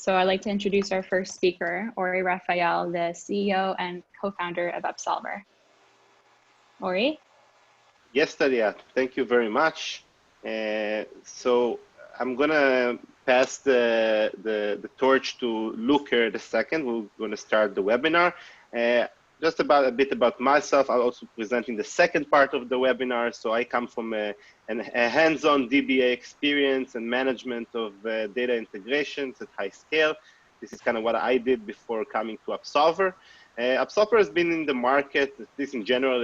So I'd like to introduce our first speaker, Ori Raphael, the CEO and co-founder of Upsolver. Ori? Yes, Talia, thank you very much. So I'm gonna pass the torch to Luker in a second. We're gonna start the webinar. Just a bit about myself. I'm also presenting the second part of the webinar. So I come from a hands-on DBA experience and management of data integrations at high scale. This is kind of what I did before coming to Upsolver. Upsolver has been in the market, at least in general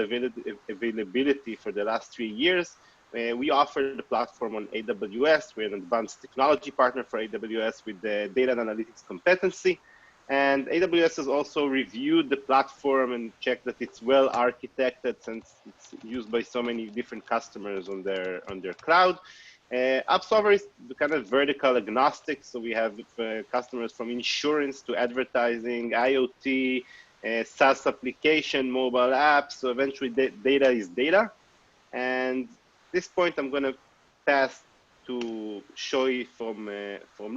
availability, for the last 3 years. We offer the platform on AWS. We're an advanced technology partner for AWS with the data and analytics competency. And AWS has also reviewed the platform and checked that it's well architected since it's used by so many different customers on their cloud. Upsolver is kind of vertical agnostic, so we have customers from insurance to advertising, IoT, SaaS application, mobile apps. So eventually, data is data. And at this point, I'm going to pass to Shoei from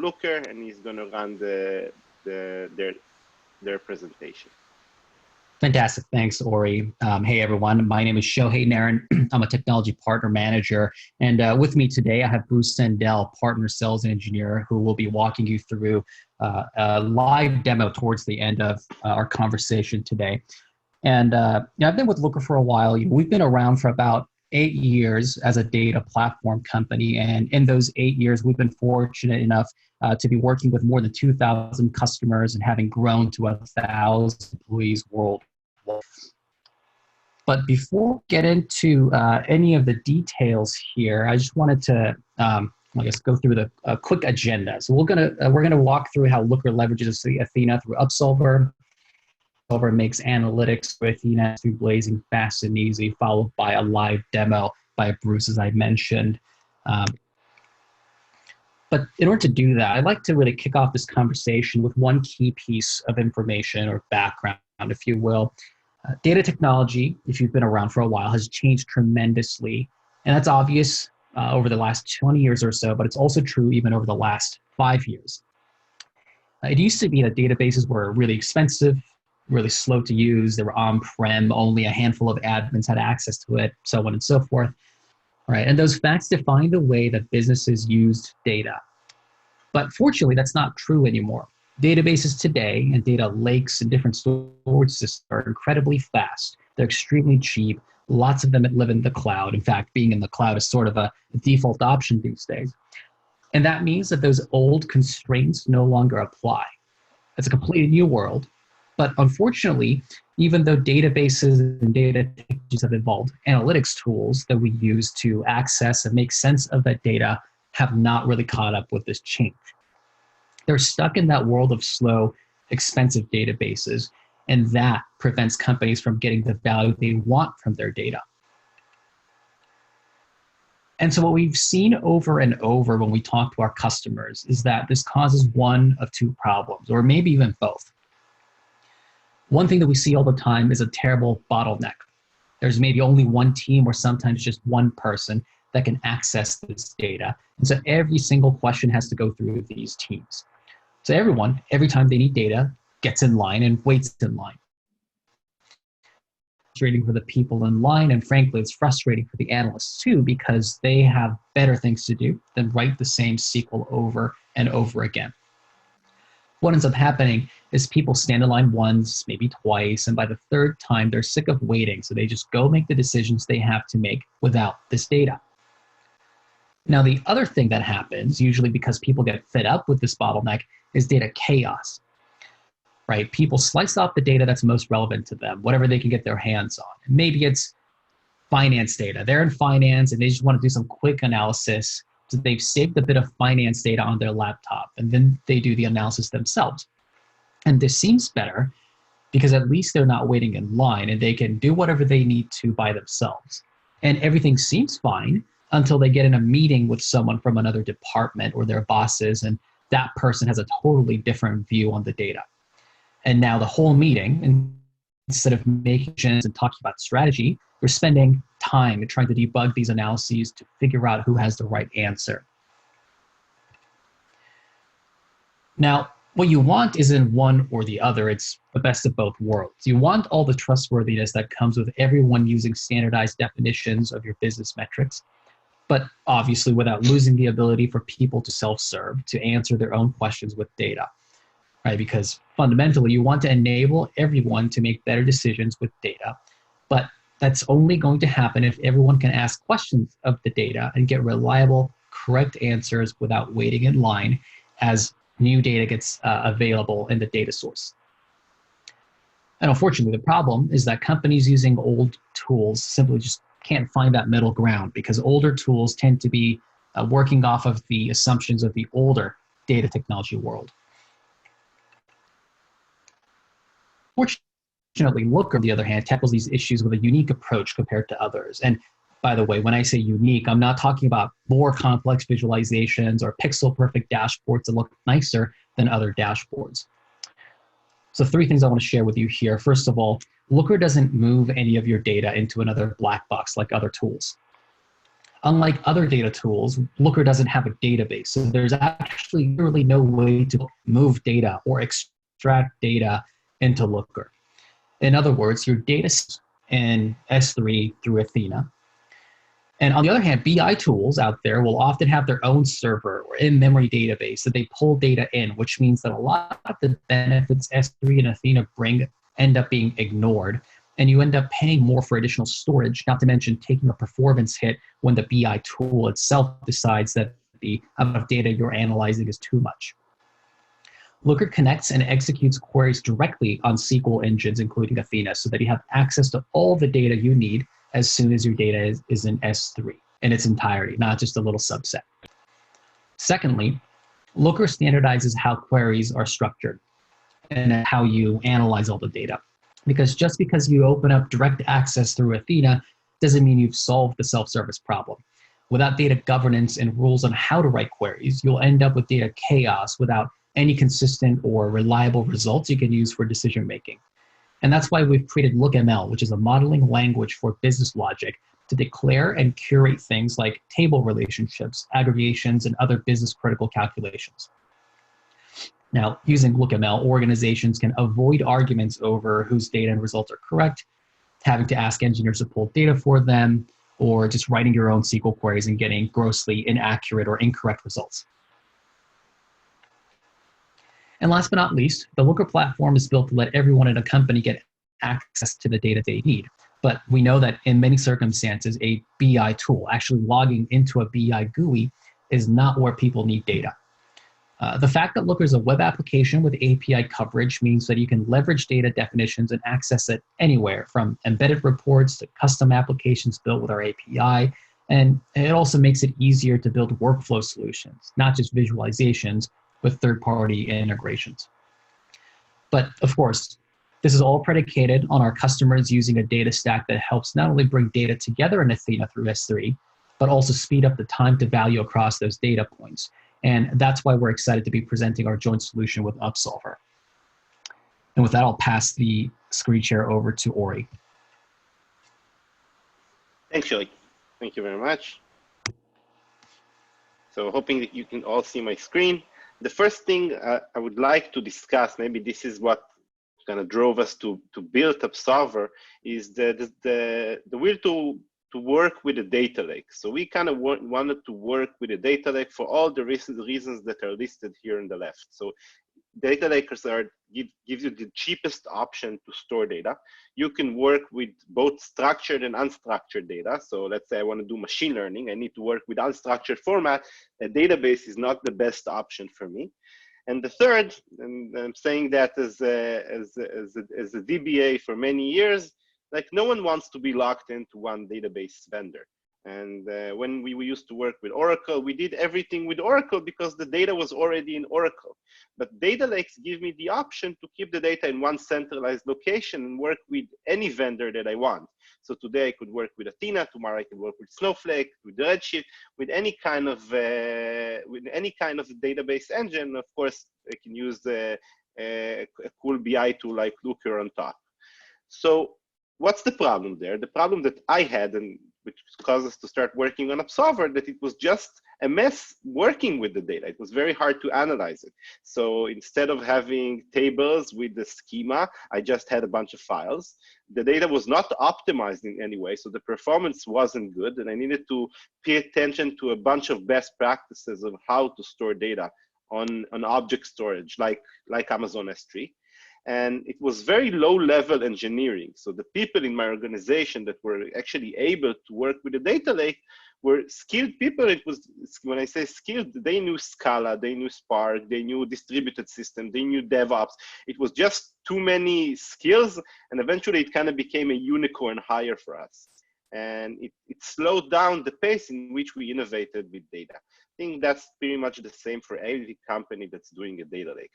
Looker, and he's going to run their presentation. Fantastic. Thanks, Ori. Hey, everyone. My name is Shohei Naren. I'm a technology partner manager. And with me today, I have Bruce Sendell, partner sales engineer, who will be walking you through a live demo towards the end of our conversation today. And I've been with Looker for a while. We've been around for about 8 years as a data platform company. And in those 8 years, we've been fortunate enough to be working with more than 2,000 customers and having grown to 1,000 employees worldwide. But before we get into any of the details here, I just wanted to, go through a quick agenda. So we're gonna walk through how Looker leverages Athena through Upsolver. Upsolver makes analytics with Athena through blazing fast and easy, followed by a live demo by Bruce, as I mentioned. But in order to do that, I'd like to really kick off this conversation with one key piece of information or background, if you will. Data technology, if you've been around for a while, has changed tremendously. And that's obvious over the last 20 years or so, but it's also true even over the last 5 years. It used to be that databases were really expensive, really slow to use. They were on-prem, only a handful of admins had access to it, so on and so forth. Right, and those facts define the way that businesses used data. But fortunately, that's not true anymore. Databases today and data lakes and different storage systems are incredibly fast. They're extremely cheap. Lots of them live in the cloud. In fact, being in the cloud is sort of a default option these days. And that means that those old constraints no longer apply. It's a completely new world. But unfortunately, even though databases and data technologies have evolved, analytics tools that we use to access and make sense of that data have not really caught up with this change. They're stuck in that world of slow, expensive databases, and that prevents companies from getting the value they want from their data. And so what we've seen over and over when we talk to our customers is that this causes one of two problems, or maybe even both. One thing that we see all the time is a terrible bottleneck. There's maybe only one team or sometimes just one person that can access this data. And so every single question has to go through these teams. So everyone, every time they need data, gets in line and waits in line. It's frustrating for the people in line, and frankly, it's frustrating for the analysts too, because they have better things to do than write the same SQL over and over again. What ends up happening is people stand in line once, maybe twice, and by the third time, they're sick of waiting, so they just go make the decisions they have to make without this data. Now, the other thing that happens, usually because people get fed up with this bottleneck, is data chaos, right? People slice off the data that's most relevant to them, whatever they can get their hands on. Maybe it's finance data. They're in finance, and they just want to do some quick analysis. So they've saved a bit of finance data on their laptop, and then they do the analysis themselves. And this seems better because at least they're not waiting in line and they can do whatever they need to by themselves. And everything seems fine until they get in a meeting with someone from another department or their bosses, and that person has a totally different view on the data. And now the whole meeting, instead of making decisions and talking about strategy, we're spending time trying to debug these analyses to figure out who has the right answer. Now, What you want isn't one or the other. It's the best of both worlds. You want all the trustworthiness that comes with everyone using standardized definitions of your business metrics, but obviously without losing the ability for people to self-serve, to answer their own questions with data, right? Because fundamentally, you want to enable everyone to make better decisions with data, but that's only going to happen if everyone can ask questions of the data and get reliable, correct answers without waiting in line as new data gets available in the data source. And unfortunately, the problem is that companies using old tools simply just can't find that middle ground, because older tools tend to be working off of the assumptions of the older data technology world. Fortunately, Looker, on the other hand, tackles these issues with a unique approach compared to others. And by the way, when I say unique, I'm not talking about more complex visualizations or pixel-perfect dashboards that look nicer than other dashboards. So 3 things I want to share with you here. First of all, Looker doesn't move any of your data into another black box like other tools. Unlike other data tools, Looker doesn't have a database, so there's actually literally no way to move data or extract data into Looker. In other words, your data is in S3 through Athena. And on the other hand, BI tools out there will often have their own server or in-memory database that they pull data in, which means that a lot of the benefits S3 and Athena bring end up being ignored. And you end up paying more for additional storage, not to mention taking a performance hit when the BI tool itself decides that the amount of data you're analyzing is too much. Looker connects and executes queries directly on SQL engines, including Athena, so that you have access to all the data you need as soon as your data is in S3 in its entirety, not just a little subset. Secondly, Looker standardizes how queries are structured and how you analyze all the data. Because just because you open up direct access through Athena doesn't mean you've solved the self-service problem. Without data governance and rules on how to write queries, you'll end up with data chaos without any consistent or reliable results you can use for decision making. And that's why we've created LookML, which is a modeling language for business logic, to declare and curate things like table relationships, aggregations, and other business critical calculations. Now, using LookML, organizations can avoid arguments over whose data and results are correct, having to ask engineers to pull data for them, or just writing your own SQL queries and getting grossly inaccurate or incorrect results. And last but not least, the Looker platform is built to let everyone in a company get access to the data they need. But we know that in many circumstances, a BI tool, actually logging into a BI GUI, is not where people need data. The fact that Looker is a web application with API coverage means that you can leverage data definitions and access it anywhere, from embedded reports to custom applications built with our API. And it also makes it easier to build workflow solutions, not just visualizations, with third-party integrations. But of course, this is all predicated on our customers using a data stack that helps not only bring data together in Athena through S3, but also speed up the time to value across those data points. And that's why we're excited to be presenting our joint solution with Upsolver. And with that, I'll pass the screen share over to Ori. Thanks, Shelly. Thank you very much. So hoping that you can all see my screen. The first thing I would like to discuss, maybe this is what kind of drove us to build Upsolver, is the will to work with a data lake. So we kind of wanted to work with a data lake for all the reasons that are listed here on the left. So data lakes gives you the cheapest option to store data. You can work with both structured and unstructured data. So let's say I want to do machine learning. I need to work with unstructured format. A database is not the best option for me. And the third, and I'm saying that as a DBA for many years, like no one wants to be locked into one database vendor. And when we used to work with Oracle, we did everything with Oracle because the data was already in Oracle. But data lakes give me the option to keep the data in one centralized location and work with any vendor that I want. So today I could work with Athena, tomorrow I can work with Snowflake, with Redshift, with any kind of database engine. Of course, I can use a cool BI tool like Looker on top. So what's the problem there? The problem that I had, and which caused us to start working on Upsolver, that it was just a mess working with the data. It was very hard to analyze it. So instead of having tables with the schema, I just had a bunch of files. The data was not optimized in any way, so the performance wasn't good, and I needed to pay attention to a bunch of best practices of how to store data on object storage, like Amazon S3. And it was very low-level engineering. So the people in my organization that were actually able to work with the data lake were skilled people. It was, when I say skilled, they knew Scala, they knew Spark, they knew distributed system, they knew DevOps. It was just too many skills, and eventually it kind of became a unicorn hire for us. And it slowed down the pace in which we innovated with data. I think that's pretty much the same for every company that's doing a data lake.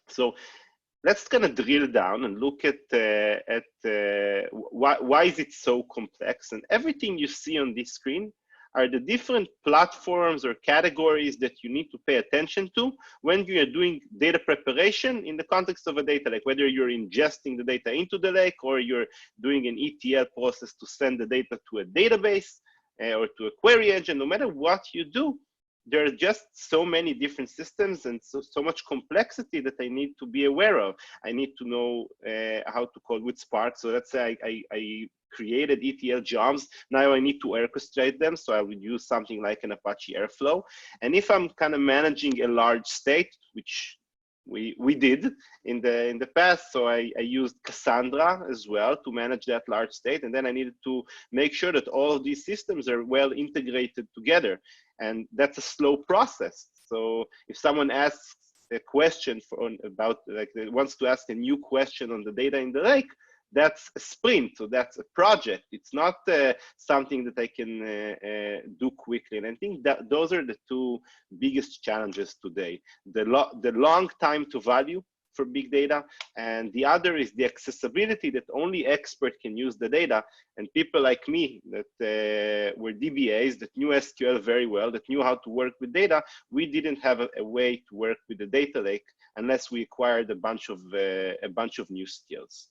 So let's kind of drill down and look at why is it so complex. And everything you see on this screen are the different platforms or categories that you need to pay attention to when you are doing data preparation in the context of a data lake, whether you're ingesting the data into the lake or you're doing an ETL process to send the data to a database or to a query engine. No matter what you do, there are just so many different systems and so much complexity that I need to be aware of. I need to know how to code with Spark. So let's say I created ETL jobs. Now I need to orchestrate them. So I would use something like an Apache Airflow. And if I'm kind of managing a large state, which we did in the past, so I used Cassandra as well to manage that large state. And then I needed to make sure that all of these systems are well integrated together. And that's a slow process. So if someone asks a question about, like, wants to ask a new question on the data in the lake, that's a sprint. So that's a project. It's not something that I can do quickly. And I think that those are the two biggest challenges today: the long time to value for big data, and the other is the accessibility that only expert can use the data. And people like me that were DBAs, that knew SQL very well, that knew how to work with data, we didn't have a way to work with the data lake unless we acquired a bunch of new skills.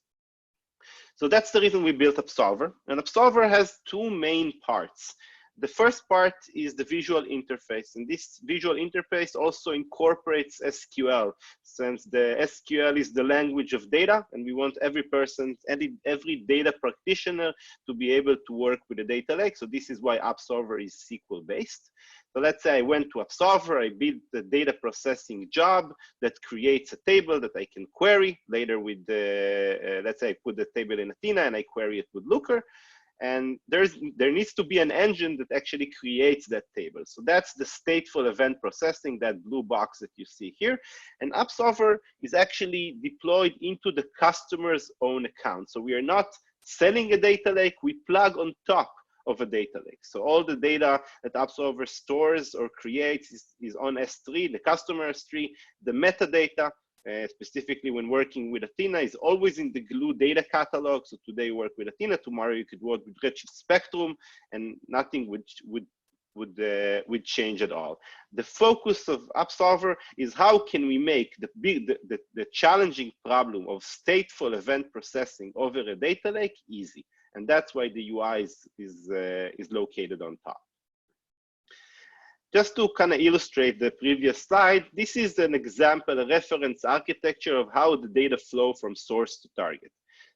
So that's the reason we built Upsolver. And Upsolver has two main parts. The first part is the visual interface, and this visual interface also incorporates SQL, since the SQL is the language of data, and we want every person, every data practitioner to be able to work with the data lake. So this is why Upsolver is SQL based. So let's say I went to Upsolver, I built the data processing job that creates a table that I can query later with the, let's say I put the table in Athena and I query it with Looker. And there needs to be an engine that actually creates that table. So that's the stateful event processing, that blue box that you see here. And Upsolver is actually deployed into the customer's own account. So we are not selling a data lake, we plug on top of a data lake. So all the data that Upsolver stores or creates is on S3, the customer S3, the metadata, specifically when working with Athena, is always in the Glue data catalog. So today you work with Athena, tomorrow you could work with Redshift Spectrum, and nothing would change at all. The focus of Upsolver is how can we make the challenging problem of stateful event processing over a data lake easy, and that's why the UI is located on top. Just to kind of illustrate the previous slide, this is an example, a reference architecture of how the data flow from source to target.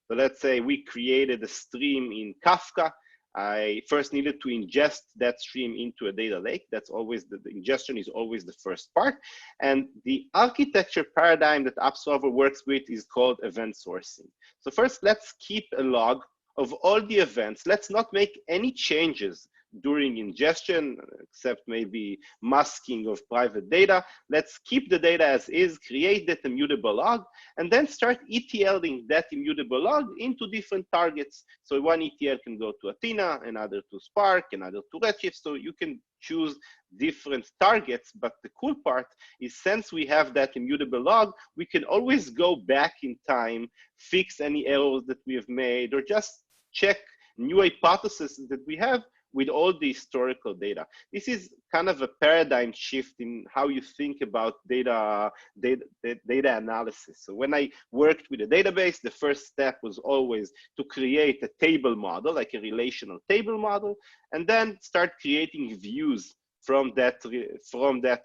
So let's say we created a stream in Kafka. I first needed to ingest that stream into a data lake. That's always the ingestion is always the first part. And the architecture paradigm that Upsolver works with is called event sourcing. So first, let's keep a log of all the events. Let's not make any changes during ingestion, except maybe masking of private data. Let's keep the data as is, create that immutable log, and then start ETLing that immutable log into different targets. So one ETL can go to Athena, another to Spark, another to Redshift. So you can choose different targets, but the cool part is, since we have that immutable log, we can always go back in time, fix any errors that we have made, or just check new hypotheses that we have with all the historical data. This is kind of a paradigm shift in how you think about data analysis. So when I worked with a database, the first step was always to create a table model, like a relational table model, and then start creating views from that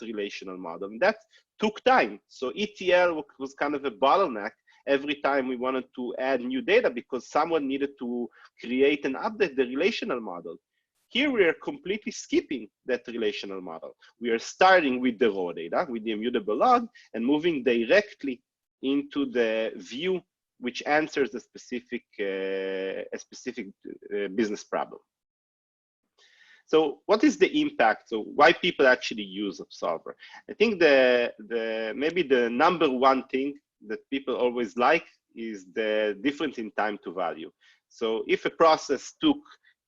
relational model. And that took time. So ETL was kind of a bottleneck every time we wanted to add new data because someone needed to create and update the relational model. Here we are completely skipping that relational model. We are starting with the raw data, with the immutable log, and moving directly into the view which answers a specific business problem. So what is the impact? So why people actually use Upsolver? I think maybe the number one thing that people always like is the difference in time to value. So if a process took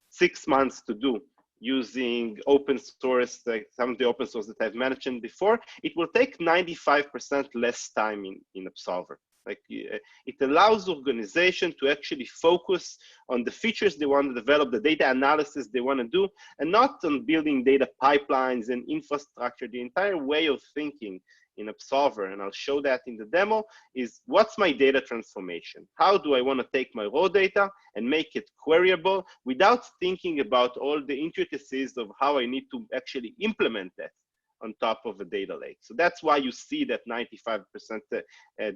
6 months to do using open source, like some of the open source that I've mentioned before, it will take 95% less time in Upsolver. Like it allows organization to actually focus on the features they want to develop, the data analysis they want to do, and not on building data pipelines and infrastructure. The entire way of thinking in Upsolver, and I'll show that in the demo, is what's my data transformation? How do I want to take my raw data and make it queryable without thinking about all the intricacies of how I need to actually implement that on top of a data lake. So that's why you see that 95%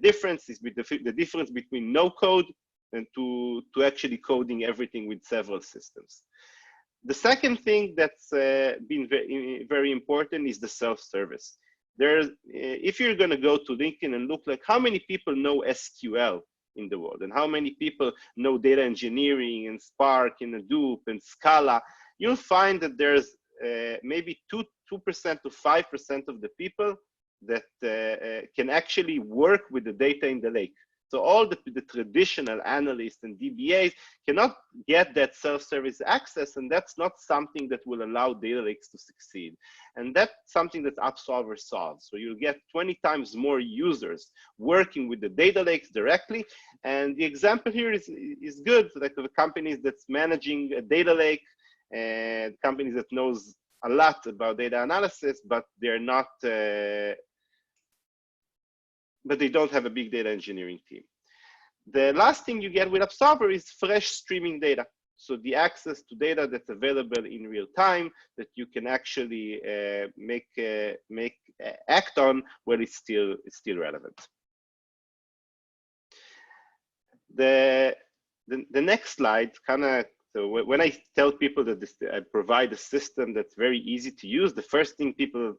difference is with the difference between no code and to actually coding everything with several systems. The second thing that's been very important is the self-service. If you're going to go to LinkedIn and look like how many people know SQL in the world and how many people know data engineering and Spark and Hadoop and Scala, you'll find that there's maybe 2% to 5% of the people that can actually work with the data in the lake. So all the traditional analysts and DBAs cannot get that self-service access, and that's not something that will allow data lakes to succeed. And that's something that Upsolver solves. So you'll get 20 times more users working with the data lakes directly. And the example here is good, like the companies that's managing a data lake, and companies that knows a lot about data analysis, but they're not, but they don't have a big data engineering team. The last thing you get with Upsolver is fresh streaming data. So the access to data that's available in real time that you can actually act on when it's still relevant. The next slide kind of, so when I tell people that I provide a system that's very easy to use, the first thing people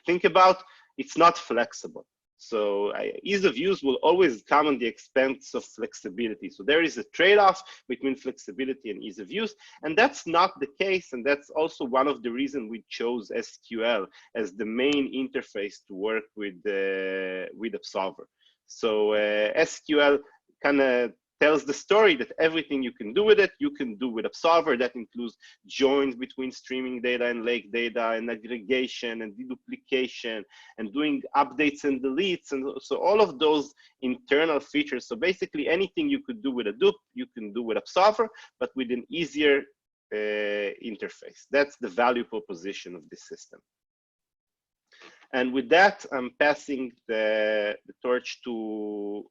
think about, it's not flexible. So ease of use will always come on the expense of flexibility. So there is a trade-off between flexibility and ease of use, and that's not the case. And that's also one of the reasons we chose SQL as the main interface to work with Upsolver. So SQL kind of tells the story that everything you can do with it, you can do with Upsolver. That includes joins between streaming data and lake data, and aggregation and deduplication, and doing updates and deletes. And so all of those internal features. So basically anything you could do with Hadoop, you can do with Upsolver, but with an easier interface. That's the value proposition of this system. And with that, I'm passing the torch to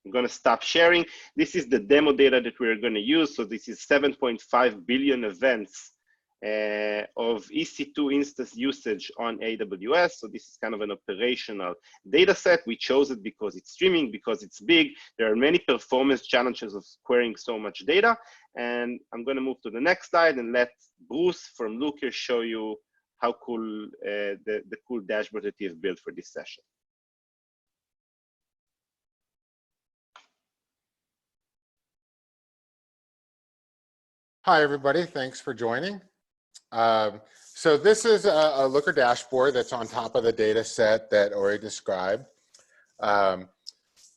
I'm going to stop sharing. This is the demo data that we're going to use. So this is 7.5 billion events of EC2 instance usage on AWS. So this is kind of an operational data set. We chose it because it's streaming, because it's big. There are many performance challenges of querying so much data. And I'm going to move to the next slide and let Bruce from Looker show you how cool the cool dashboard that he has built for this session. Hi, everybody. Thanks for joining. So this is a Looker dashboard that's on top of the data set that Ori described.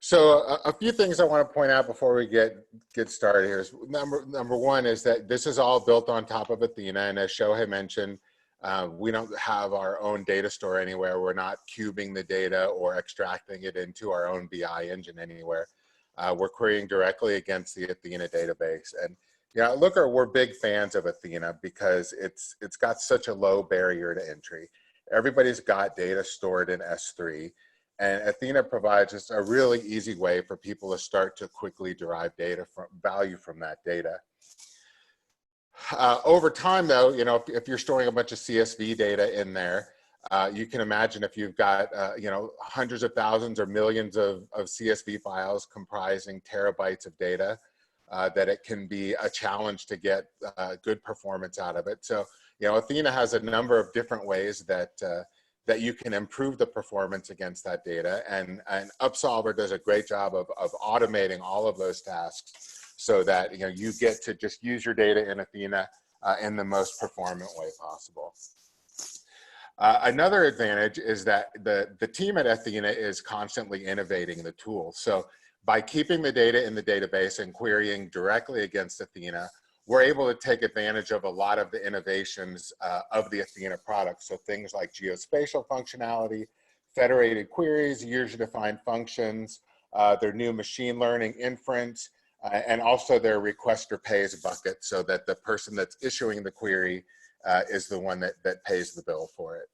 So a few things I want to point out before we get started here is number one is that this is all built on top of Athena. And as Shohei mentioned, we don't have our own data store anywhere. We're not cubing the data or extracting it into our own BI engine anywhere. We're querying directly against the Athena database. And Yeah, Looker, we're big fans of Athena because it's got such a low barrier to entry. Everybody's got data stored in S3, and Athena provides us a really easy way for people to start to quickly derive data from value from that data. Over time, though, you know, if you're storing a bunch of CSV data in there, you can imagine if you've got, you know, hundreds of thousands or millions of CSV files comprising terabytes of data, that it can be a challenge to get good performance out of it. So, you know, Athena has a number of different ways that that you can improve the performance against that data, and Upsolver does a great job of automating all of those tasks so that, you know, you get to just use your data in Athena in the most performant way possible. Another advantage is that the team at Athena is constantly innovating the tool. So by keeping the data in the database and querying directly against Athena, we're able to take advantage of a lot of the innovations of the Athena product. So things like geospatial functionality, federated queries, user-defined functions, their new machine learning inference, and also their requester pays bucket, so that the person that's issuing the query is the one that pays the bill for it.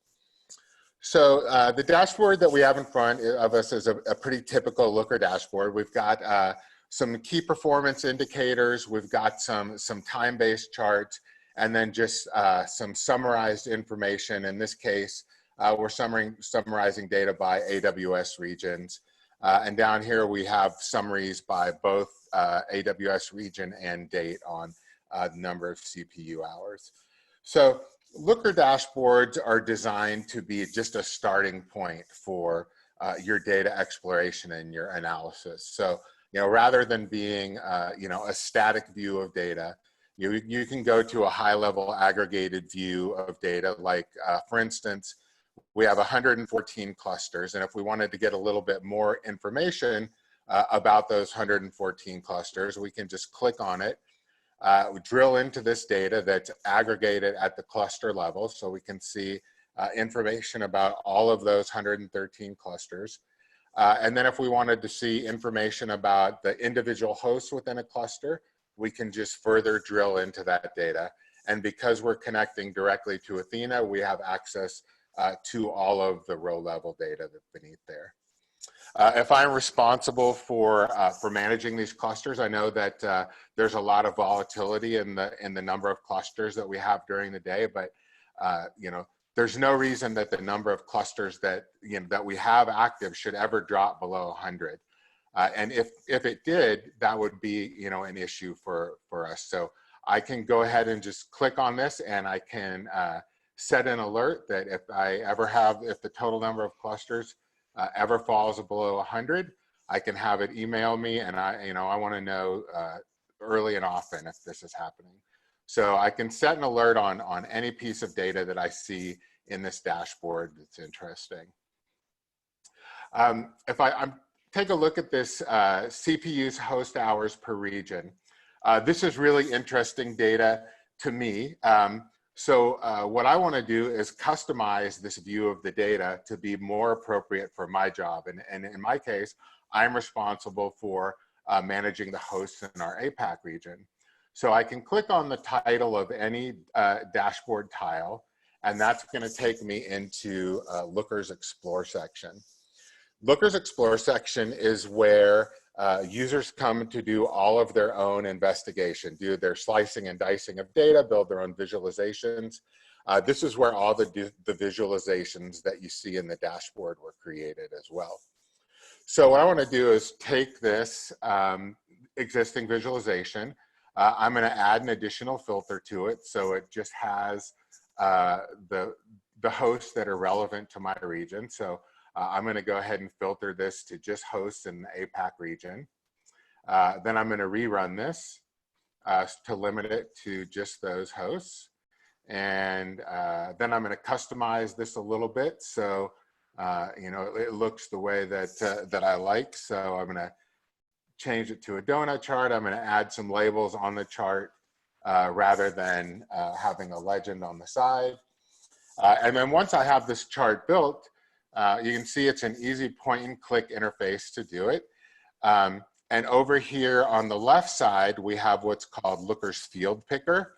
So the dashboard that we have in front of us is a pretty typical Looker dashboard. We've got some key performance indicators, we've got some time-based charts, and then just some summarized information. In this case, we're summarizing data by AWS regions. And down here we have summaries by both AWS region and date on the number of CPU hours. So Looker dashboards are designed to be just a starting point for your data exploration and your analysis. So, you know, rather than being, you know, a static view of data, you can go to a high-level aggregated view of data. Like, for instance, we have 114 clusters, and if we wanted to get a little bit more information about those 114 clusters, we can just click on it. We drill into this data that's aggregated at the cluster level, so we can see information about all of those 113 clusters. And then if we wanted to see information about the individual hosts within a cluster, we can just further drill into that data. And because we're connecting directly to Athena, we have access to all of the row level data that's beneath there. If I'm responsible for managing these clusters, I know that there's a lot of volatility in the number of clusters that we have during the day, but you know, there's no reason that the number of clusters that, you know, that we have active should ever drop below 100. And if it did, that would be, you know, an issue for us. So I can go ahead and just click on this, and I can set an alert that if the total number of clusters ever falls below 100, I can have it email me, and I want to know early and often if this is happening. So I can set an alert on any piece of data that I see in this dashboard that's interesting. If I take a look at this CPU's host hours per region, this is really interesting data to me. So what I want to do is customize this view of the data to be more appropriate for my job. And in my case, I'm responsible for managing the hosts in our APAC region. So I can click on the title of any dashboard tile, and that's going to take me into Looker's Explore section. Looker's Explore section is where users come to do all of their own investigation, do their slicing and dicing of data, build their own visualizations. This is where all the visualizations that you see in the dashboard were created as well. So what I want to do is take this existing visualization. I'm going to add an additional filter to it, so it just has the hosts that are relevant to my region. So I'm going to go ahead and filter this to just hosts in the APAC region. Then I'm going to rerun this to limit it to just those hosts. And then I'm going to customize this a little bit, so you know, it looks the way that I like. So I'm going to change it to a donut chart. I'm going to add some labels on the chart rather than having a legend on the side. And then once I have this chart built, you can see it's an easy point and click interface to do it. And over here on the left side, we have what's called Looker's Field Picker.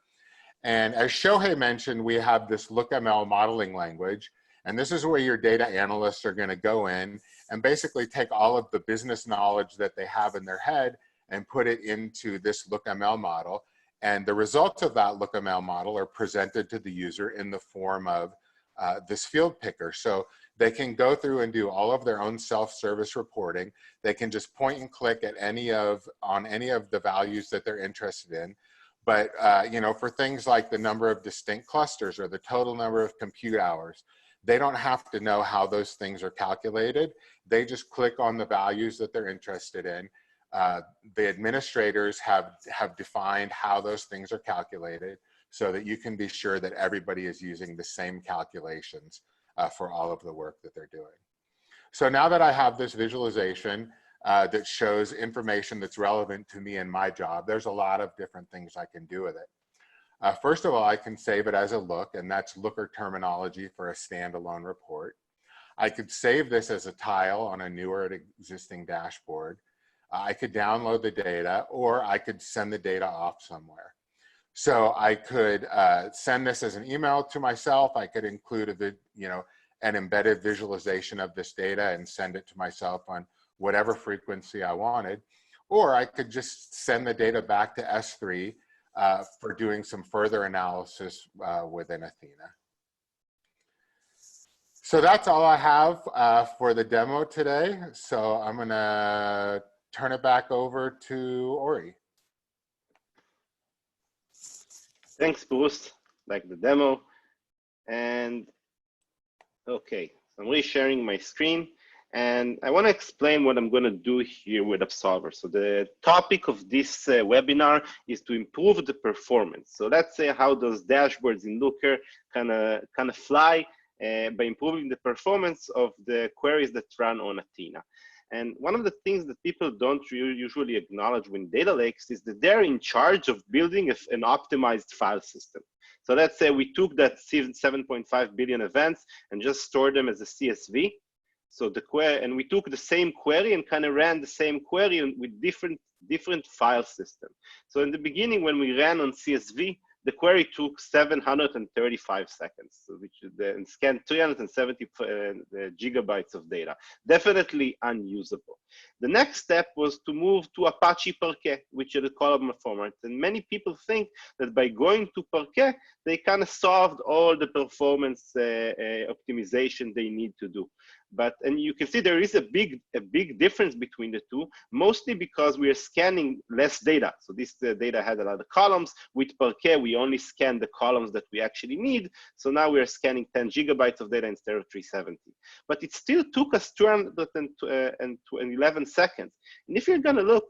And as Shohei mentioned, we have this LookML modeling language. And this is where your data analysts are going to go in and basically take all of the business knowledge that they have in their head and put it into this LookML model. And the results of that LookML model are presented to the user in the form of this field picker. So they can go through and do all of their own self-service reporting. They can just point and click at any of the values that they're interested in. But you know, for things like the number of distinct clusters or the total number of compute hours, they don't have to know how those things are calculated. They just click on the values that they're interested in. The administrators have defined how those things are calculated so that you can be sure that everybody is using the same calculations for all of the work that they're doing. So now that I have this visualization that shows information that's relevant to me and my job, there's a lot of different things I can do with it. First of all, I can save it as a look, and that's Looker terminology for a standalone report. I could save this as a tile on a new or existing dashboard. I could download the data, or I could send the data off somewhere. So I could send this as an email to myself. I could include an embedded visualization of this data and send it to myself on whatever frequency I wanted. Or I could just send the data back to S3 for doing some further analysis within Athena. So that's all I have for the demo today. So I'm gonna turn it back over to Ori. Thanks, Bruce. Like the demo. And okay, so I'm resharing my screen. And I want to explain what I'm going to do here with Upsolver. So the topic of this webinar is to improve the performance. So let's say how those dashboards in Looker kind of fly by improving the performance of the queries that run on Athena. And one of the things that people don't usually acknowledge when data lakes is that they're in charge of building an optimized file system. So let's say we took that 7.5 billion events and just stored them as a CSV. So the query, and we took the same query and kind of ran the same query with different file system. So in the beginning, when we ran on CSV, the query took 735 seconds, which is and scanned 370 gigabytes of data. Definitely unusable. The next step was to move to Apache Parquet, which is a columnar format. And many people think that by going to Parquet, they kind of solved all the performance optimization they need to do. And you can see there is a big difference between the two, mostly because we are scanning less data. So this data had a lot of columns. With Parquet, we only scan the columns that we actually need. So now we are scanning 10 gigabytes of data instead of 370. But it still took us 211 seconds. And if you're going to look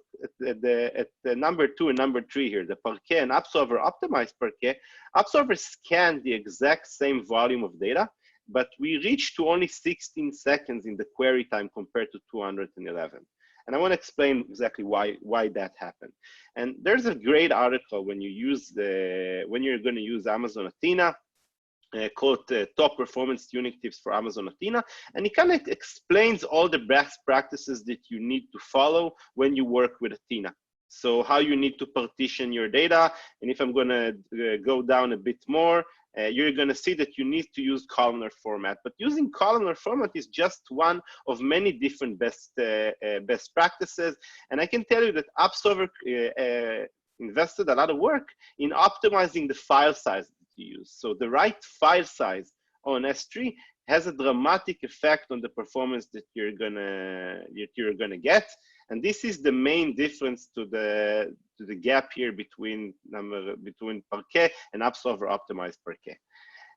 at the number 2 and number 3 here, the Parquet and Upsolver optimized Parquet, Upsolver scanned the exact same volume of data, but we reached to only 16 seconds in the query time compared to 211. And I want to explain exactly why that happened. And there's a great article when you're going to use Amazon Athena, called Top Performance Tuning Tips for Amazon Athena. And it kind of explains all the best practices that you need to follow when you work with Athena. So how you need to partition your data. And if I'm going to go down a bit more, you're going to see that you need to use columnar format. But using columnar format is just one of many different best practices. And I can tell you that Upsolver invested a lot of work in optimizing the file size that you use. So the right file size on S3 has a dramatic effect on the performance that you're gonna get. And this is the main difference to the gap here between Parquet and Upsolver optimized Parquet.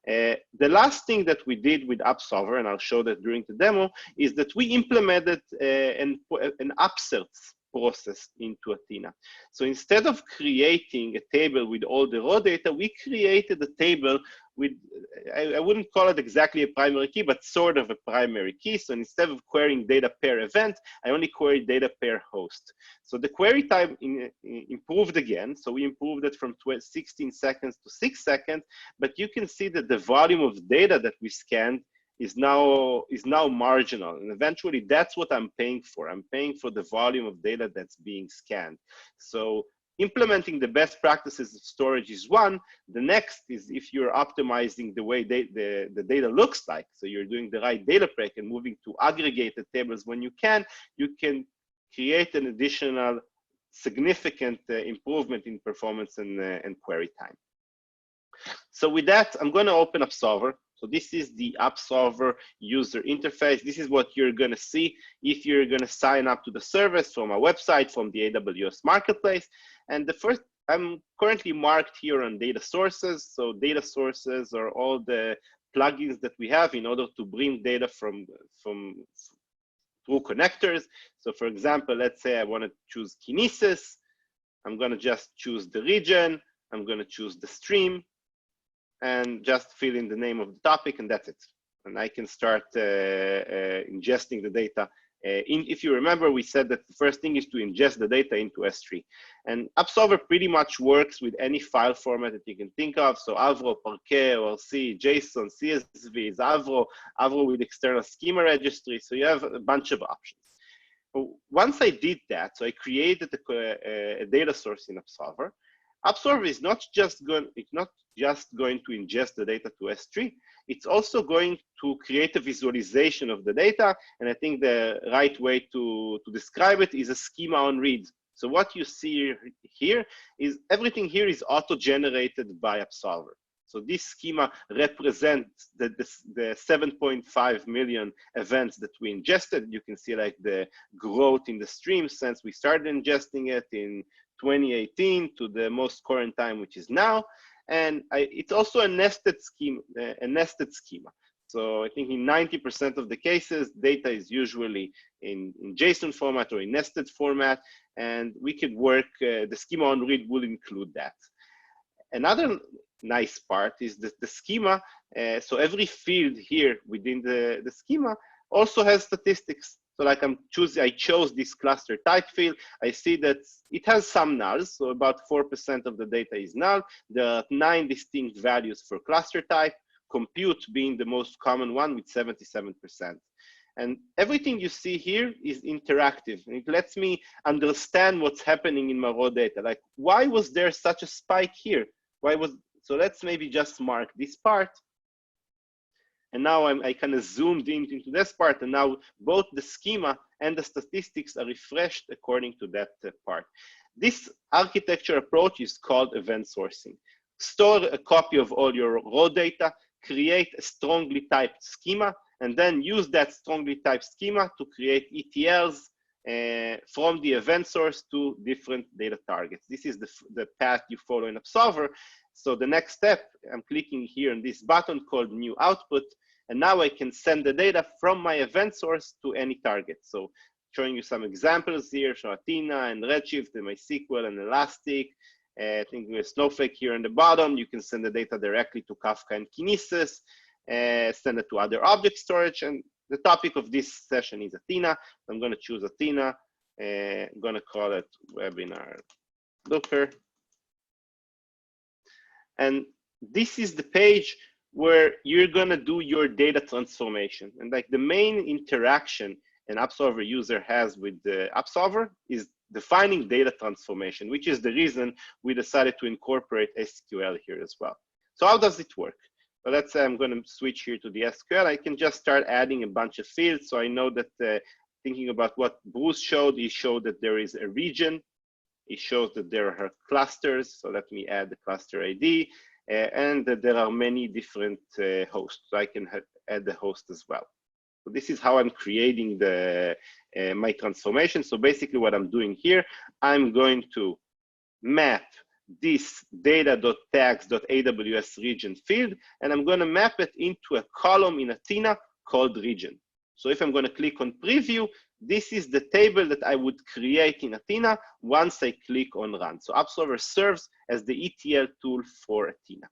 The last thing that we did with Upsolver, and I'll show that during the demo, is that we implemented an upselts process into Athena. So instead of creating a table with all the raw data, we created a table with, I wouldn't call it exactly a primary key, but sort of a primary key. So instead of querying data per event, I only queried data per host. So the query time improved again. So we improved it from 16 seconds to 6 seconds, but you can see that the volume of data that we scanned is now marginal. And eventually that's what I'm paying for. I'm paying for the volume of data that's being scanned. So implementing the best practices of storage is one. The next is if you're optimizing the way the data looks like. So you're doing the right data prep and moving to aggregated tables when you can create an additional significant improvement in performance and query time. So with that, I'm going to open Upsolver. So this is the Upsolver user interface. This is what you're going to see if you're going to sign up to the service from our website, from the AWS Marketplace. And the first, I'm currently marked here on data sources. So data sources are all the plugins that we have in order to bring data from through connectors. So for example, let's say I want to choose Kinesis. I'm going to just choose the region. I'm going to choose the stream and just fill in the name of the topic, and that's it. And I can start ingesting the data. If you remember, we said that the first thing is to ingest the data into S3. And Upsolver pretty much works with any file format that you can think of. So Avro, Parquet, ORC, JSON, CSV, Avro with external schema registry. So you have a bunch of options. Once I did that, so I created a data source in Upsolver. Upsolver is not just going to ingest the data to S3, it's also going to create a visualization of the data. And I think the right way to describe it is a schema on read. So what you see here is everything here is auto-generated by Upsolver. So this schema represents the 7.5 million events that we ingested. You can see like the growth in the stream since we started ingesting it in 2018 to the most current time, which is now. And it's also a nested schema. So I think in 90% of the cases, data is usually in JSON format or in nested format, and we could work, the schema on read will include that. Another nice part is that the schema, so every field here within the schema also has statistics. So like I chose this cluster type field. I see that it has some nulls, so about 4% of the data is null. There are 9 distinct values for cluster type, compute being the most common one with 77%. And everything you see here is interactive. And it lets me understand what's happening in my raw data. Like, why was there such a spike here? So let's maybe just mark this part. And now I kind of zoomed into this part, and now both the schema and the statistics are refreshed according to that part. This architecture approach is called event sourcing. Store a copy of all your raw data, create a strongly typed schema, and then use that strongly typed schema to create ETLs from the event source to different data targets. This is the path you follow in Upsolver. So the next step, I'm clicking here on this button called New Output, and now I can send the data from my event source to any target. So showing you some examples here, so Athena and Redshift and MySQL and Elastic. I think with Snowflake here on the bottom, you can send the data directly to Kafka and Kinesis, send it to other object storage. And the topic of this session is Athena. I'm going to choose Athena. I'm going to call it Webinar Looker. And this is the page where you're going to do your data transformation. And like the main interaction an Upsolver user has with the Upsolver is defining data transformation, which is the reason we decided to incorporate SQL here as well. So how does it work? Well, let's say I'm going to switch here to the SQL. I can just start adding a bunch of fields. So I know that thinking about what Bruce showed, he showed that there is a region. He shows that there are clusters. So let me add the cluster ID. And that there are many different hosts. So I can add the host as well. So this is how I'm creating my transformation. So basically what I'm doing here, I'm going to map this data.tags.aws region field, and I'm going to map it into a column in Athena called region. So if I'm going to click on preview, this is the table that I would create in Athena once I click on run. So Upsolver serves as the ETL tool for Athena.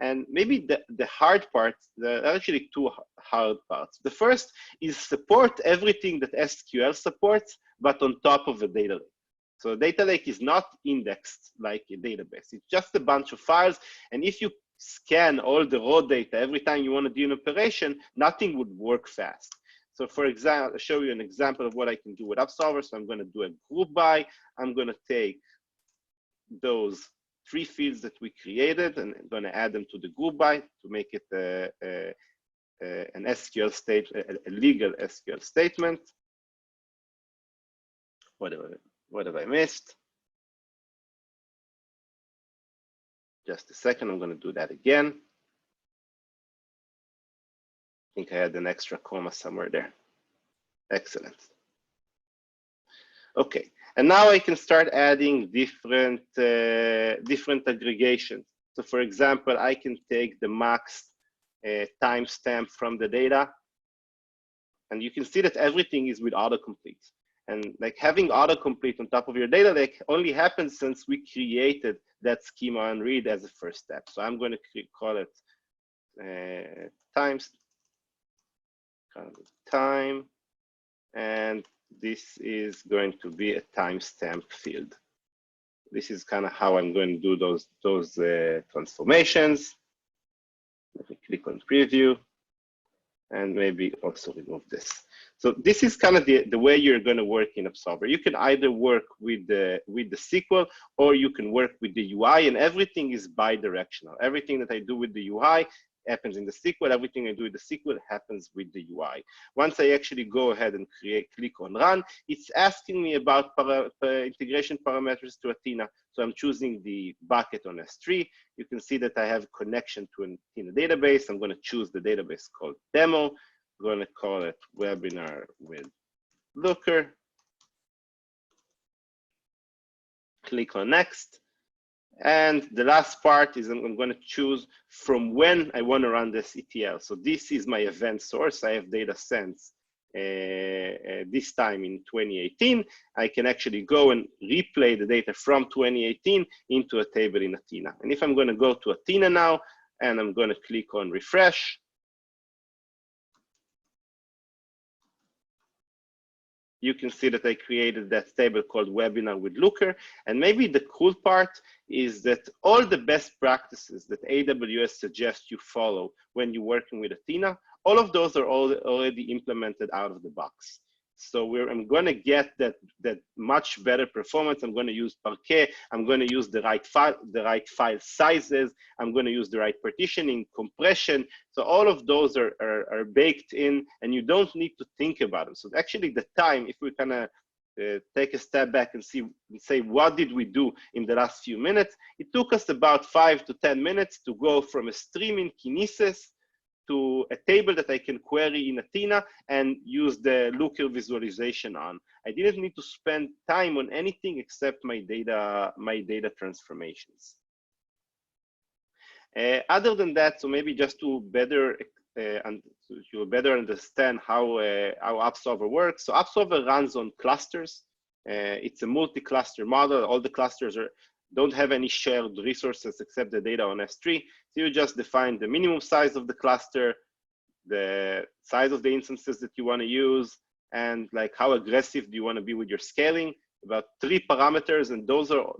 And maybe the hard part, there are actually two hard parts. The first is support everything that SQL supports, but on top of a data lake. So a data lake is not indexed like a database. It's just a bunch of files. And if you scan all the raw data every time you want to do an operation, nothing would work fast. So for example, I'll show you an example of what I can do with Upsolver. So I'm going to do a group by. I'm going to take those 3 fields that we created, and I'm going to add them to the group by to make it an SQL state, a legal SQL statement. What have I missed? Just a second, I'm going to do that again. I think I had an extra comma somewhere there. Excellent. Okay, and now I can start adding different aggregations. So for example, I can take the max timestamp from the data, and you can see that everything is with autocomplete. And like having autocomplete on top of your data lake only happens since we created that schema on read as a first step. So I'm going to call it time, and this is going to be a timestamp field. This is kind of how I'm going to do those transformations. Let me click on preview, and maybe also remove this. So this is kind of the way you're going to work in Upsolver. You can either work with the SQL, or you can work with the UI, and everything is bi-directional. Everything that I do with the UI happens in the SQL. Everything I do with the SQL happens with the UI. Once I actually go ahead and click on run, it's asking me about integration parameters to Athena. So I'm choosing the bucket on S3. You can see that I have connection to an Athena database. I'm going to choose the database called Demo. I'm going to call it Webinar with Looker. Click on Next. And the last part is I'm going to choose from when I want to run this ETL. So this is my event source. I have data sends this time in 2018. I can actually go and replay the data from 2018 into a table in Athena. And if I'm going to go to Athena now, and I'm going to click on refresh, you can see that I created that table called Webinar with Looker. And maybe the cool part is that all the best practices that AWS suggests you follow when you're working with Athena, all of those are already implemented out of the box. So I'm going to get that much better performance. I'm going to use Parquet. I'm going to use the right file sizes. I'm going to use the right partitioning, compression. So all of those are baked in, and you don't need to think about them. So actually, the time, if we kind of take a step back and say what did we do in the last few minutes, it took us about 5 to 10 minutes to go from a stream in Kinesis to a table that I can query in Athena and use the Looker visualization on. I didn't need to spend time on anything except my data transformations. Other than that, so maybe just to better understand how Upsolver works. So Upsolver runs on clusters. It's a multi-cluster model. All the clusters don't have any shared resources except the data on S3. So you just define the minimum size of the cluster, the size of the instances that you want to use, and like how aggressive do you want to be with your scaling. About 3 parameters, and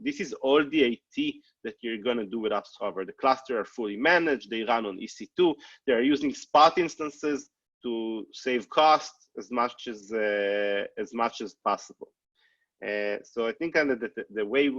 this is all the AT that you're going to do with Upsolver. The cluster are fully managed. They run on EC2. They are using spot instances to save costs as much as possible. So I think kind of the way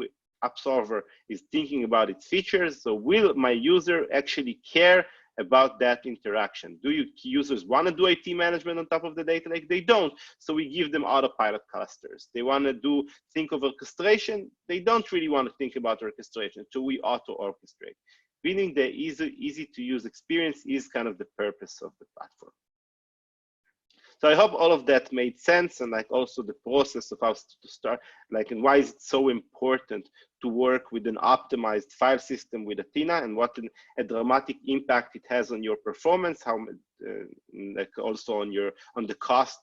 Upsolver is thinking about its features. So will my user actually care about that interaction? Do users want to do IT management on top of the data lake? They don't. So we give them autopilot clusters. They want to think of orchestration. They don't really want to think about orchestration. So we auto orchestrate. Meaning the easy to use experience is kind of the purpose of the platform. So I hope all of that made sense, and like also the process of how to start, like, and why is it so important to work with an optimized file system with Athena, and what a dramatic impact it has on your performance, how like also on the cost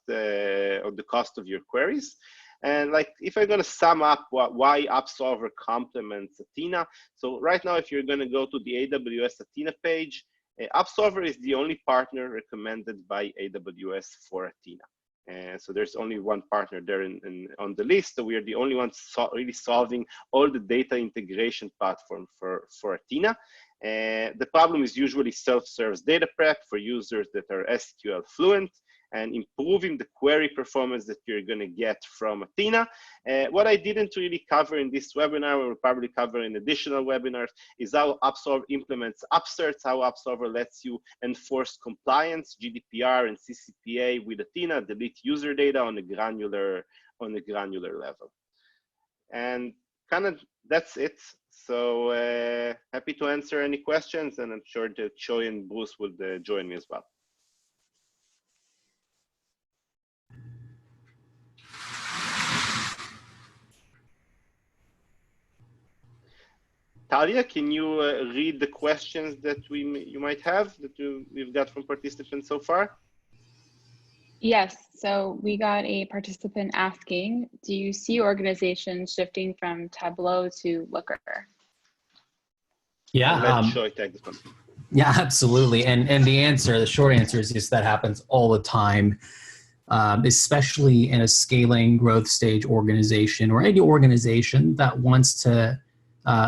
of your queries. And like, if I'm going to sum up why Upsolver complements Athena. So right now, if you're going to go to the AWS Athena page, Upsolver is the only partner recommended by AWS for Athena. So there's only one partner there on the list. So we are the only ones really solving all the data integration platform for Athena. The problem is usually self-service data prep for users that are SQL fluent, and improving the query performance that you're going to get from Athena. What I didn't really cover in this webinar, we'll probably cover in additional webinars, is how Upsolver implements upserts, how Upsolver lets you enforce compliance, GDPR and CCPA with Athena, delete user data on a granular level. And kind of that's it. So happy to answer any questions, and I'm sure that Choi and Bruce would join me as well. Talia, can you read the questions that you might have that we've got from participants so far? Yes, so we got a participant asking, do you see organizations shifting from Tableau to Looker? Yeah. I'll let Choi take this one. Yeah, absolutely. And the short answer is yes, that happens all the time, especially in a scaling growth stage organization or any organization that wants to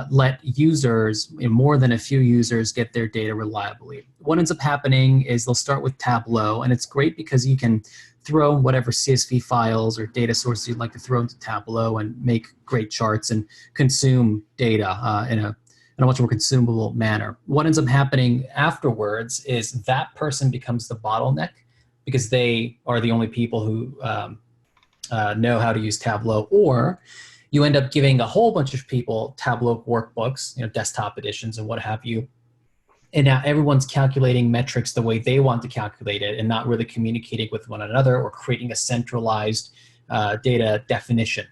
let users, more than a few users, get their data reliably. What ends up happening is they'll start with Tableau, and it's great because you can throw whatever CSV files or data sources you'd like to throw into Tableau and make great charts and consume data in a much more consumable manner. What ends up happening afterwards is that person becomes the bottleneck because they are the only people who know how to use Tableau, or you end up giving a whole bunch of people Tableau workbooks, desktop editions and what have you. And now everyone's calculating metrics the way they want to calculate it and not really communicating with one another or creating a centralized data definition.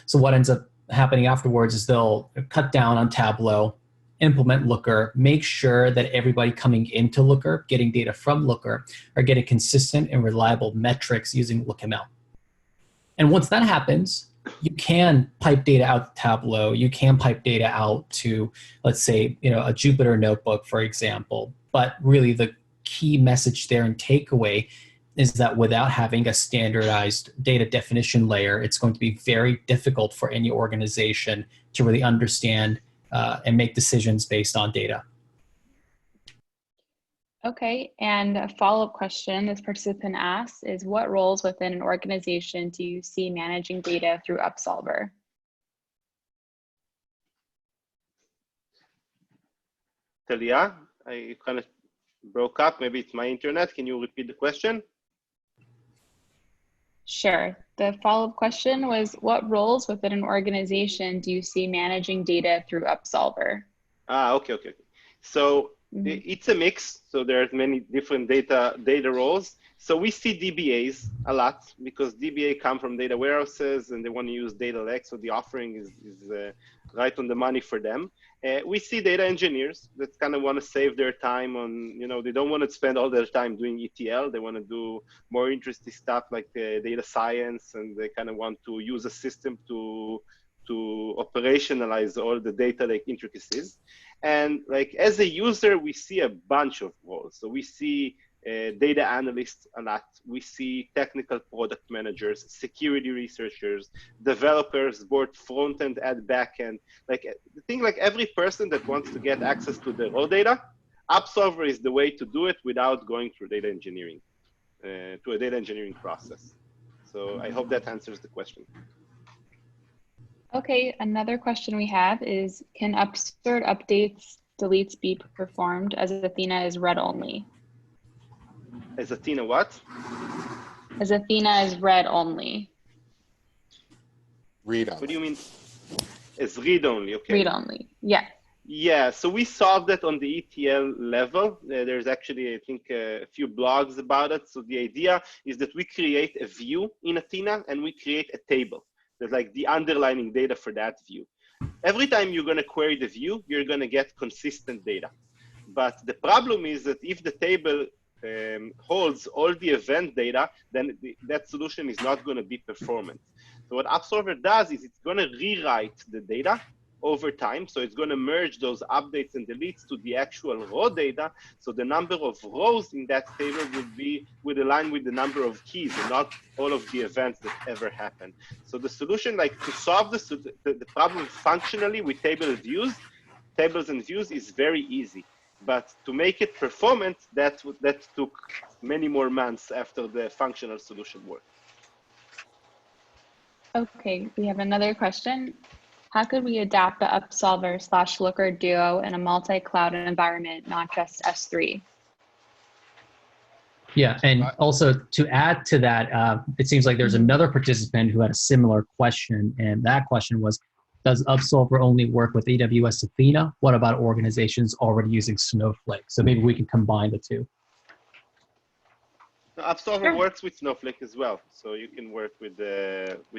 So what ends up happening afterwards is they'll cut down on Tableau, implement Looker, make sure that everybody coming into Looker, getting data from Looker, are getting consistent and reliable metrics using LookML. And once that happens, you can pipe data out to Tableau. You can pipe data out to, let's say, a Jupyter notebook, for example. But really the key message there and takeaway is that without having a standardized data definition layer, it's going to be very difficult for any organization to really understand and make decisions based on data. Okay, and a follow-up question this participant asks is, what roles within an organization do you see managing data through Upsolver? Talia, I kind of broke up. Maybe it's my internet. Can you repeat the question? Sure. The follow-up question was, what roles within an organization do you see managing data through Upsolver? Okay. So it's a mix. So there's many different data roles. So we see DBAs a lot because DBA come from data warehouses and they want to use data lake. So the offering is right on the money for them. We see data engineers that kind of want to save their time on, they don't want to spend all their time doing ETL. They want to do more interesting stuff like data science, and they kind of want to use a system to operationalize all the data lake intricacies. And like as a user, we see a bunch of roles. So we see data analysts a lot. We see technical product managers, security researchers, developers, both front end and back end. Like the thing, like every person that wants to get access to the raw data, Upsolver is the way to do it without going through data engineering, to a data engineering process. So I hope that answers the question. Okay, another question we have is, can upsert updates, deletes be performed as Athena is read only? As Athena what? As Athena is read only. Read only. What do you mean? As read only, okay. Read only, yeah. Yeah, so we solved that on the ETL level. There's actually, I think, a few blogs about it. So the idea is that we create a view in Athena and we create a table. There's like the underlying data for that view. Every time you're going to query the view, you're going to get consistent data. But the problem is that if the table holds all the event data, then that solution is not going to be performant. So what Upsolver does is it's going to rewrite the data over time. So it's going to merge those updates and deletes to the actual raw data. So the number of rows in that table would align with the number of keys and not all of the events that ever happen. So the solution, like to solve the problem functionally with table views, tables and views is very easy. But to make it performant, that took many more months after the functional solution worked. Okay, we have another question. How could we adapt the Upsolver/Looker duo in a multi-cloud environment, not just S3? Yeah, and also to add to that, it seems like there's another participant who had a similar question, and that question was, does Upsolver only work with AWS Athena? What about organizations already using Snowflake? So maybe we can combine the two. Upsolver works with Snowflake as well, so you can work with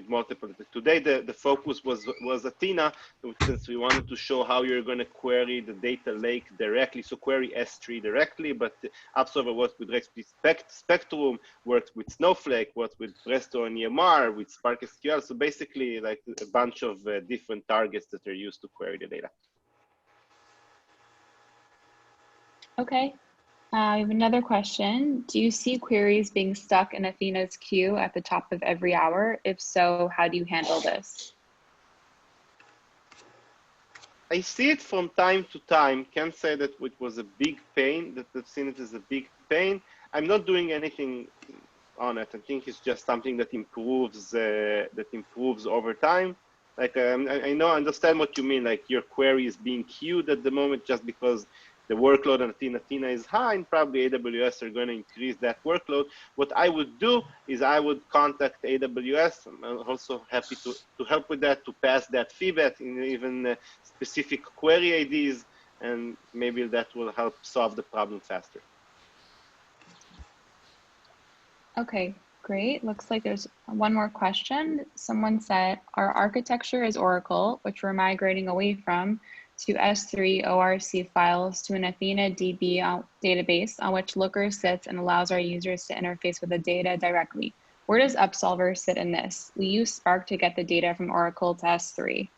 multiple. Today, the focus was Athena, since we wanted to show how you're going to query the data lake directly. So query S3 directly, but Upsolver works with Spectrum, works with Snowflake, works with Presto and EMR, with Spark SQL. So basically, like a bunch of different targets that are used to query the data. Okay. We have another question. Do you see queries being stuck in Athena's queue at the top of every hour? If so, how do you handle this? I see it from time to time. Can't say that it was a big pain, that I've seen it as a big pain. I'm not doing anything on it. I think it's just something that improves over time. Like I understand what you mean. Like your query is being queued at the moment just because the workload on Athena is high, and probably AWS are going to increase that workload. What I would do is I would contact AWS. I'm also happy to help with that, to pass that feedback in even specific query IDs, and maybe that will help solve the problem faster. Okay, great. Looks like there's one more question. Someone said, our architecture is Oracle, which we're migrating away from, to S3 ORC files to an Athena DB database on which Looker sits and allows our users to interface with the data directly. Where does Upsolver sit in this? We use Spark to get the data from Oracle to S3.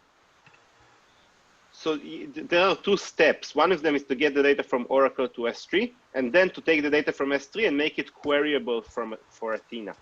So there are two steps. One of them is to get the data from Oracle to S3, and then to take the data from S3 and make it queryable for Athena.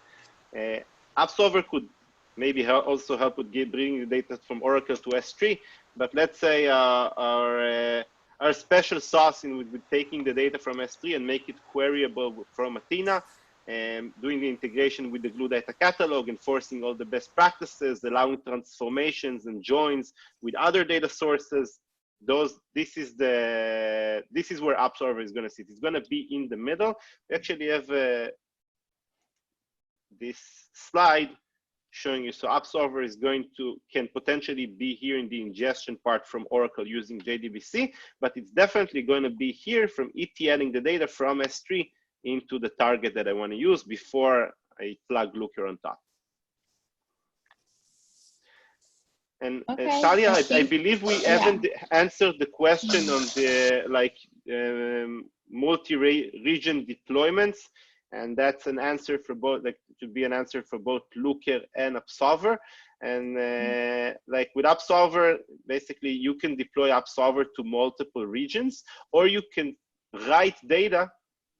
Upsolver could maybe also help with bringing the data from Oracle to S3, but let's say our special sauce with taking the data from S3 and make it queryable from Athena, and doing the integration with the Glue data catalog, enforcing all the best practices, allowing transformations and joins with other data sources. This is where Upsolver is going to sit. It's going to be in the middle. We actually have this slide showing you. So Upsolver is can potentially be here in the ingestion part from Oracle using JDBC, but it's definitely going to be here from ETLing the data from S3 into the target that I want to use before I plug Looker on top. And Okay, Talia, I believe we haven't answered the question on the multi-region deployments. And that's an answer for both, like it should be an answer for both Looker and Upsolver. And like with Upsolver, basically you can deploy Upsolver to multiple regions, or you can write data,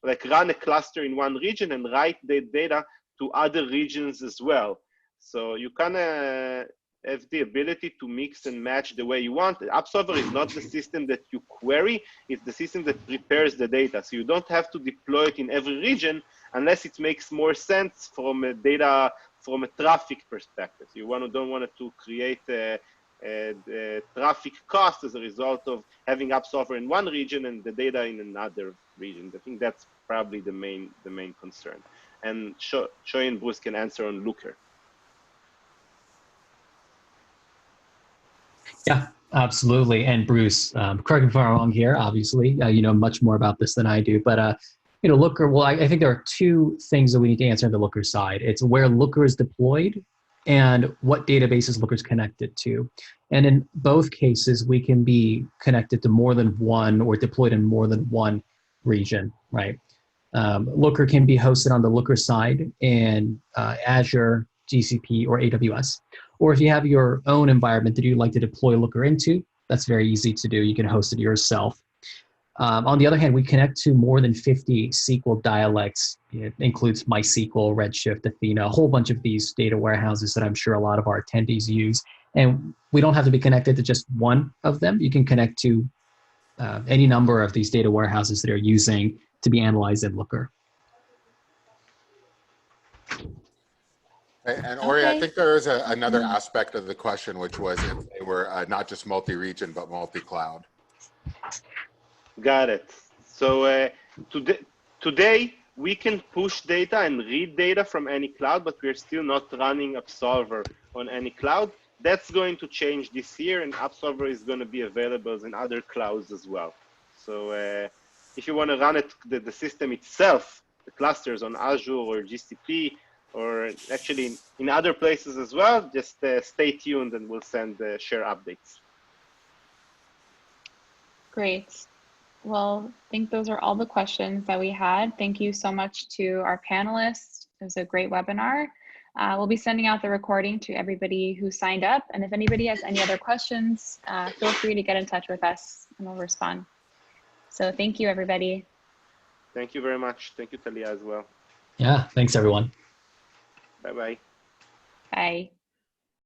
like run a cluster in one region and write the data to other regions as well. So you kind of have the ability to mix and match the way you want. Upsolver is not the system that you query, it's the system that prepares the data. So you don't have to deploy it in every region unless it makes more sense from a traffic perspective. You don't want to create a traffic cost as a result of having Upsolver in one region and the data in another region. I think that's probably the main concern. And Shoy and Bruce can answer on Looker. Yeah, absolutely. And Bruce, correct me if I'm wrong here, obviously, you know much more about this than I do, but you know, Looker, well, I think there are two things that we need to answer on the Looker side. It's where Looker is deployed and what databases Looker is connected to. And in both cases, we can be connected to more than one or deployed in more than one region, right? Looker can be hosted on the Looker side in Azure, GCP, or AWS. Or if you have your own environment that you'd like to deploy Looker into, that's very easy to do. You can host it yourself. On the other hand, we connect to more than 50 SQL dialects. It includes MySQL, Redshift, Athena, a whole bunch of these data warehouses that I'm sure a lot of our attendees use. And we don't have to be connected to just one of them. You can connect to any number of these data warehouses that are using to be analyzed in Looker. And Ori, I Okay. think there is another aspect of the question, which was if they were not just multi-region, but multi-cloud. Got it. So today we can push data and read data from any cloud, but we're still not running Upsolver on any cloud. That's going to change this year, and Upsolver is going to be available in other clouds as well. So if you want to run it, the system itself, the clusters on Azure or GCP, or actually in other places as well, just stay tuned and we'll share updates. Great. Well, I think those are all the questions that we had. Thank you so much to our panelists. It was a great webinar. We'll be sending out the recording to everybody who signed up. And if anybody has any other questions, feel free to get in touch with us and we'll respond. So thank you, everybody. Thank you very much. Thank you, Talia, as well. Yeah, thanks, everyone. Bye-bye. Bye.